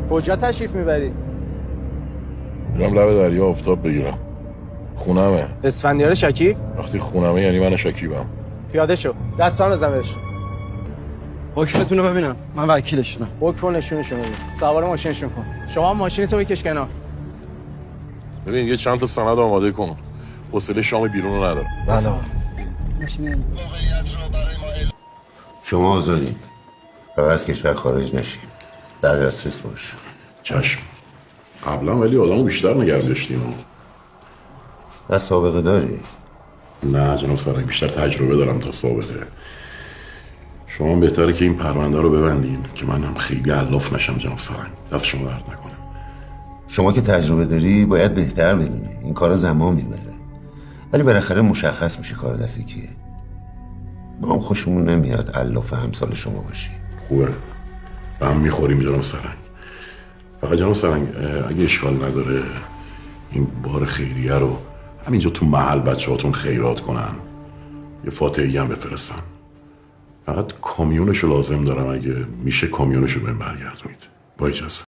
کجا تشریف میبرید؟ میرم لب دریا آفتاب بگیرم. خونمه. اسفندیار شکیب؟ وقتی خونمه یعنی من شکیبم. پیاده شو. دست بهم بزن بهش. حکمتون رو ببینم. من وکیلشونم. حکم نشونشون بده. سوار ماشینشون کن. شما هم ماشینتو بکش کنار. ببین یه چند تا سند آماده کن. حوصله شام بیرون رو ندارم. بله. شما آزادی. فقط از کشور خارج نشین. در دسترس باش. چشم. قبلا ولی آدمو بیشتر نگه داشتیم. نه سابقه داری؟ نه جناب سرنگ، بیشتر تجربه دارم تا سابقه. شما بهتره که این پرونده رو ببندین که من هم خیلی علاف نشم جناب سرنگ. دست شما درد نکنه. شما که تجربه داری باید بهتر بدونی. این کار زمان میبره. ولی بالاخره مشخص میشه کار دستی کیه. ما هم خوشمون نمیاد علاف همسال شما باشی. خوبه. به هم میخوریم جناب سرنگ. فقط جناب سرنگ اگه اشکال نداره این بار خیریه رو همینجا تو محل بچه هاتون خیرات کنن، یه فاتحی هم بفرستن. فقط کامیونشو لازم دارم، اگه میشه کامیونشو بهم برگردونید. با اجازه.